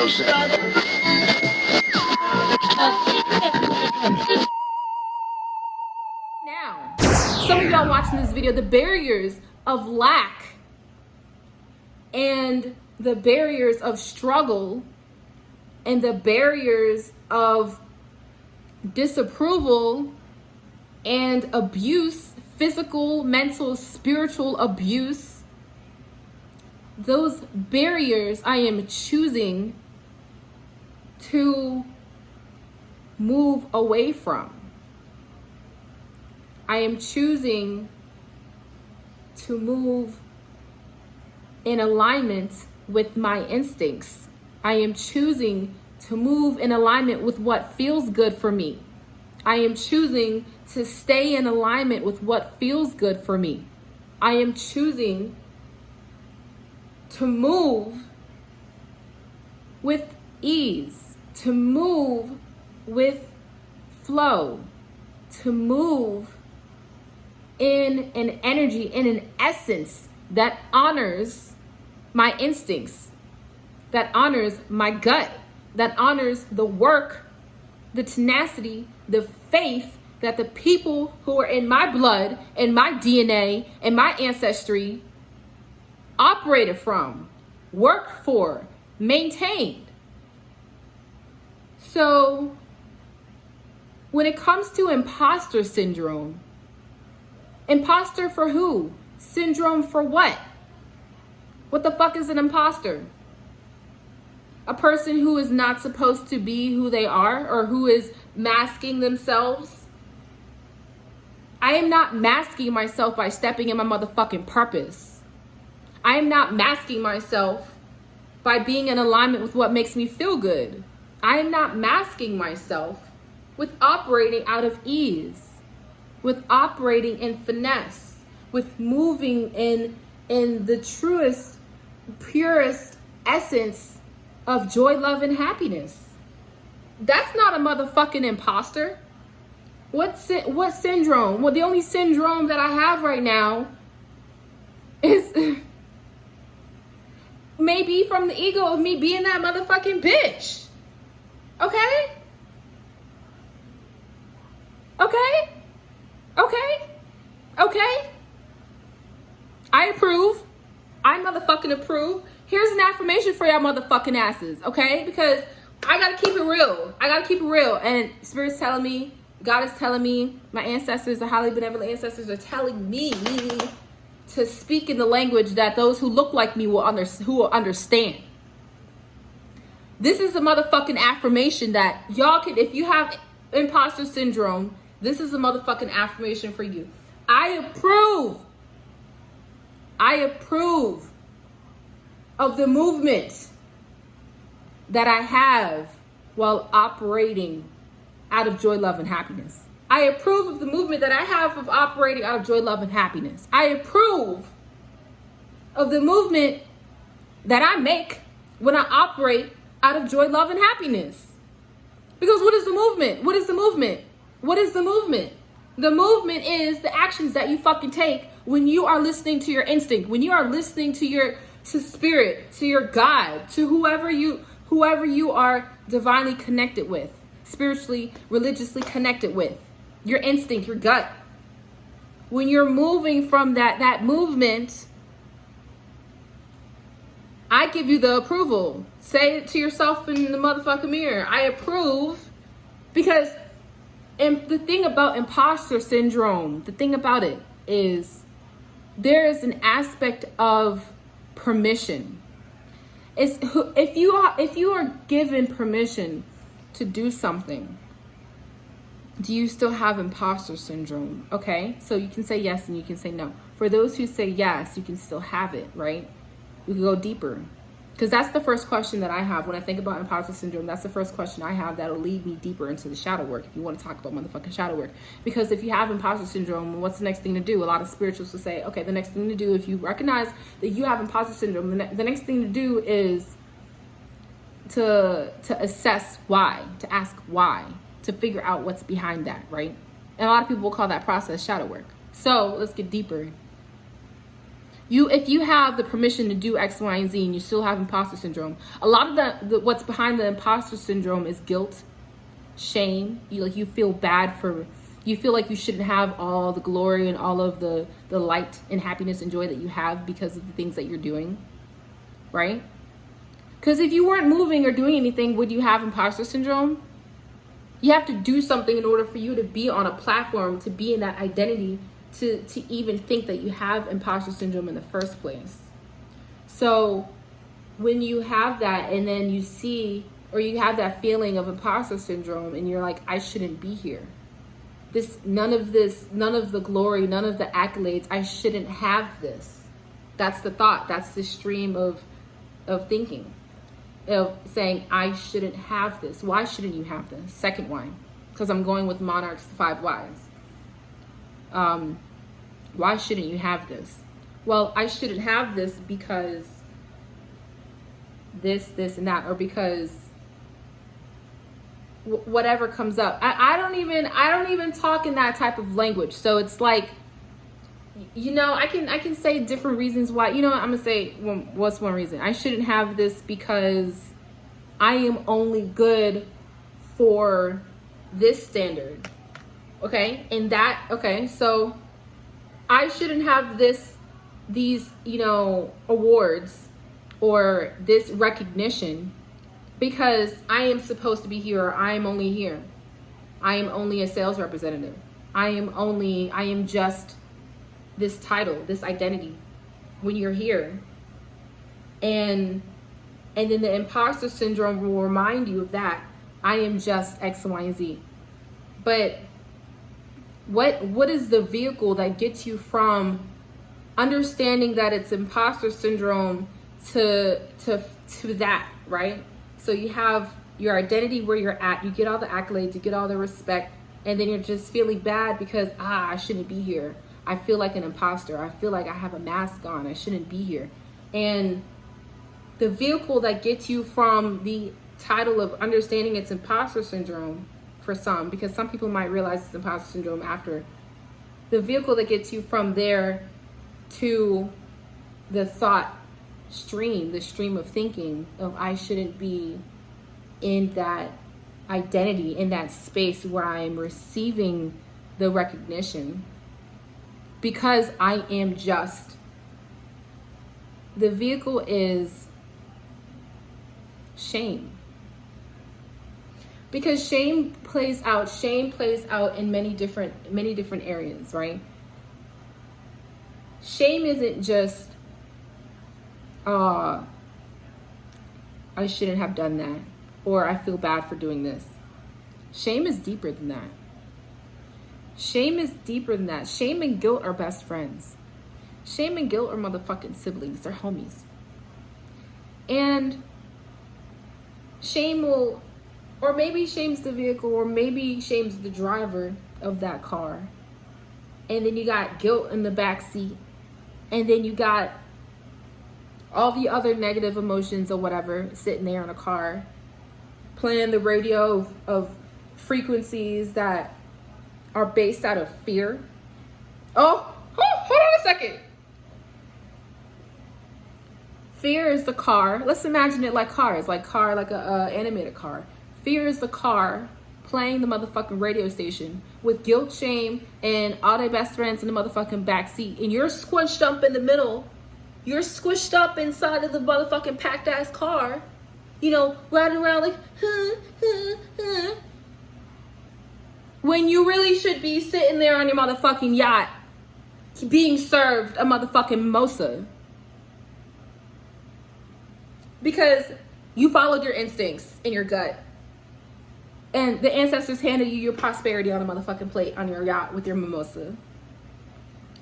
Now, some of y'all watching this video, the barriers of lack and the barriers of struggle and the barriers of disapproval and abuse, physical, mental, spiritual abuse, those barriers I am choosing to move away from. I am choosing to move in alignment with my instincts. I am choosing to move in alignment with what feels good for me. I am choosing to stay in alignment with what feels good for me. I am choosing to move with ease, to move with flow, to move in an energy, in an essence that honors my instincts, that honors my gut, that honors the work, the tenacity, the faith that the people who are in my blood and my DNA and my ancestry operated from, worked for, maintained. So when it comes to imposter syndrome, imposter for who? Syndrome for what? What the fuck is an imposter? A person who is not supposed to be who they are, or who is masking themselves. I am not masking myself by stepping in my motherfucking purpose. I am not masking myself by being in alignment with what makes me feel good. I am not masking myself with operating out of ease, with operating in finesse, with moving in the truest, purest essence of joy, love, and happiness. That's not a motherfucking imposter. What syndrome? Well, the only syndrome that I have right now is maybe from the ego of me being that motherfucking bitch. Okay? Okay? Okay? Okay? I approve. I motherfucking approve. Here's an affirmation for y'all motherfucking asses, okay? Because I gotta keep it real. I gotta keep it real. And Spirit's telling me, God is telling me, my ancestors, the highly benevolent ancestors are telling me to speak in the language that those who look like me will understand. This is a motherfucking affirmation that y'all can, if you have imposter syndrome, this is a motherfucking affirmation for you. I approve of the movement that I have while operating out of joy, love, and happiness. I approve of the movement that I have of operating out of joy, love, and happiness. I approve of the movement that I make when I operate out of joy, love, and happiness. Because what is the movement? What is the movement? What is the movement? The movement is the actions that you fucking take when you are listening to your instinct, when you are listening to spirit, to your God, to whoever you are divinely connected with, spiritually, religiously connected with, your instinct, your gut. When you're moving from that movement, I give you the approval. Say it to yourself in the motherfucking mirror. I approve, because and the thing about imposter syndrome, the thing about it is there is an aspect of permission. It's if you are given permission to do something, do you still have imposter syndrome? Okay, so you can say yes and you can say no. For those who say yes, you can still have it, right? We can go deeper. Because that's the first question that I have when I think about imposter syndrome. That's the first question I have that'll lead me deeper into the shadow work, if you want to talk about motherfucking shadow work. Because if you have imposter syndrome, what's the next thing to do? A lot of spiritualists will say, okay, the next thing to do, if you recognize that you have imposter syndrome, the next thing to do is to assess why, to ask why, to figure out what's behind that, right? And a lot of people will call that process shadow work. So let's get deeper. If you have the permission to do X, Y, and Z, and you still have imposter syndrome, a lot of what's behind the imposter syndrome is guilt, shame. You feel bad you feel like you shouldn't have all the glory and all of the light and happiness and joy that you have because of the things that you're doing, right? Because if you weren't moving or doing anything, would you have imposter syndrome? You have to do something in order for you to be on a platform, to be in that identity, to even think that you have imposter syndrome in the first place. So when you have that and then you see, or you have that feeling of imposter syndrome and you're like, I shouldn't be here. None of the glory, none of the accolades, I shouldn't have this. That's the thought. That's the stream of thinking, of saying, I shouldn't have this. Why shouldn't you have this? Second why, because I'm going with Monarch's 5 whys. Why shouldn't you have this? Well, I shouldn't have this because this, and that, or because whatever comes up. I don't even talk in that type of language. So it's like, I can say different reasons why. I'm gonna say, what's one reason? I shouldn't have this because I am only good for this standard. Okay, and that, okay, so I shouldn't have these awards or this recognition because I am supposed to be here, or I am only here. I am only a sales representative. I am just this title, this identity when you're here. And then the imposter syndrome will remind you of that. I am just X, Y, and Z. But what is the vehicle that gets you from understanding that it's imposter syndrome to that, right? So you have your identity where you're at, you get all the accolades, you get all the respect, and then you're just feeling bad because, I shouldn't be here. I feel like an imposter. I feel like I have a mask on. I shouldn't be here. And the vehicle that gets you from the title of understanding it's imposter syndrome for some, because some people might realize it's imposter syndrome after, the vehicle that gets you from there to the thought stream, the stream of thinking of I shouldn't be in that identity, in that space where I am receiving the recognition because I am just. The vehicle is shame. Because shame plays out in many different areas, right? Shame isn't just, I shouldn't have done that, or I feel bad for doing this. Shame is deeper than that. Shame is deeper than that. Shame and guilt are best friends. Shame and guilt are motherfucking siblings. They're homies. And shame will, or maybe shame's the vehicle, or maybe shame's the driver of that car. And then you got guilt in the back seat. And then you got all the other negative emotions or whatever sitting there in a car, playing the radio of frequencies that are based out of fear. Hold on a second. Fear is the car. Let's imagine it like cars, like a animated car. Fear is the car playing the motherfucking radio station with guilt, shame, and all their best friends in the motherfucking backseat. And you're squished up in the middle. You're squished up inside of the motherfucking packed ass car. Riding around like, when you really should be sitting there on your motherfucking yacht being served a motherfucking mimosa. Because you followed your instincts in your gut. And the ancestors handed you your prosperity on a motherfucking plate on your yacht with your mimosa.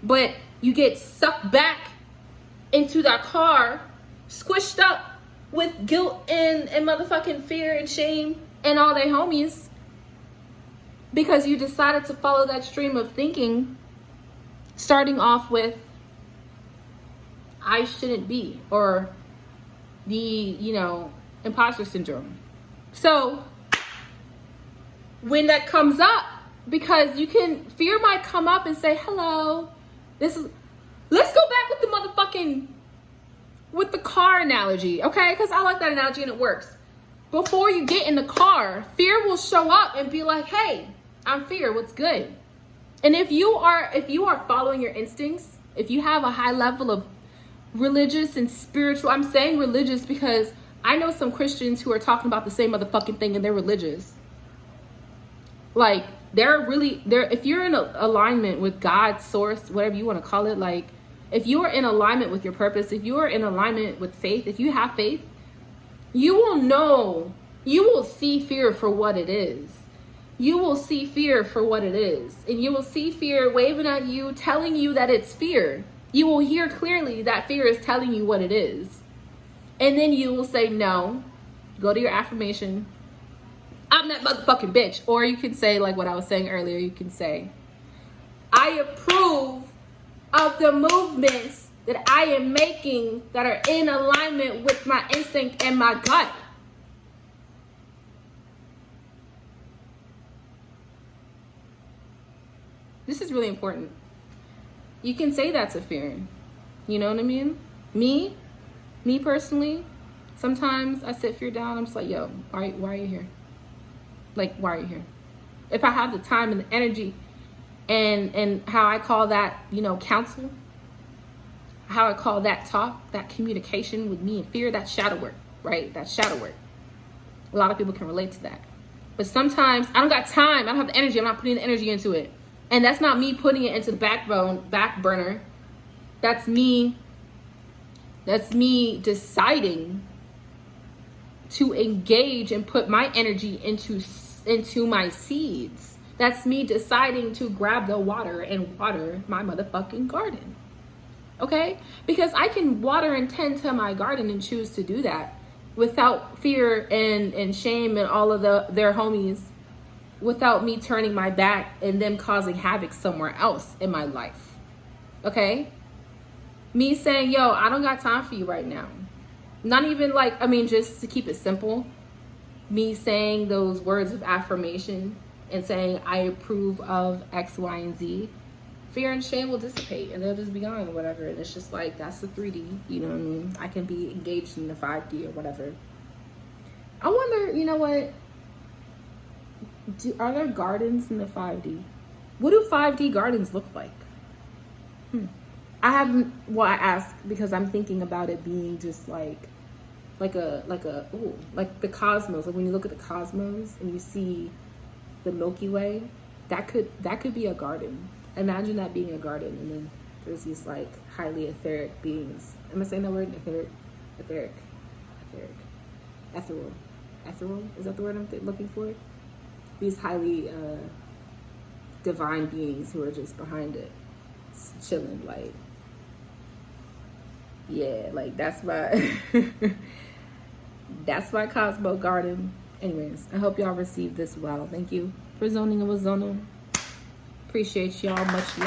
But you get sucked back into that car, squished up with guilt and motherfucking fear and shame and all their homies. Because you decided to follow that stream of thinking, starting off with, I shouldn't be, or the, imposter syndrome. So when that comes up, because fear might come up and say, hello, this is Let's go back with the car analogy, okay? Because I like that analogy and it works. Before you get in the car, fear will show up and be like, hey, I'm fear, what's good? And if you are following your instincts, if you have a high level of religious and spiritual, I'm saying religious because I know some Christians who are talking about the same motherfucking thing and they're religious. Like, if you're in alignment with God's source, whatever you want to call it, like, if you are in alignment with your purpose, if you are in alignment with faith, if you have faith, you will see fear for what it is. You will see fear for what it is. And you will see fear waving at you, telling you that it's fear. You will hear clearly that fear is telling you what it is. And then you will say no. Go to your affirmation. I'm that motherfucking bitch. Or you can say, like what I was saying earlier, you can say, I approve of the movements that I am making that are in alignment with my instinct and my gut. This is really important. You can say that's a fear. You know what I mean? Me personally, sometimes I sit fear down. I'm just like, yo, why are you here? Like, why are you here? If I have the time and the energy and how I call that, counsel, how I call that talk, that communication with me and fear, that's shadow work, right? That's shadow work. A lot of people can relate to that. But sometimes I don't got time. I don't have the energy. I'm not putting the energy into it. And that's not me putting it into the back burner. That's me deciding to engage and put my energy into my seeds. That's me deciding to grab the water and water my motherfucking garden. Okay? Because I can water and tend to my garden and choose to do that without fear and shame and all of their homies, without me turning my back and them causing havoc somewhere else in my life. Okay? Me saying, yo, I don't got time for you right now. Not even just to keep it simple, me saying those words of affirmation and saying I approve of X, Y, and Z, fear and shame will dissipate and they'll just be gone or whatever. And it's just like, that's the 3D, you know what I mean? I can be engaged in the 5D or whatever. I wonder, you know what? Are there gardens in the 5D? What do 5D gardens look like? I ask because I'm thinking about it being just like the cosmos. Like when you look at the cosmos and you see the Milky Way, that could be a garden. Imagine that being a garden, and then there's these like highly etheric beings. Am I saying that word? Etheric. Ethereal? Is that the word I'm looking for? These highly divine beings who are just behind it, chilling, like, yeah, like that's my Cosmo garden. Anyways, I hope y'all received this well. Thank you for zoning in with Zona. Appreciate y'all. Much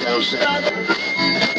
love.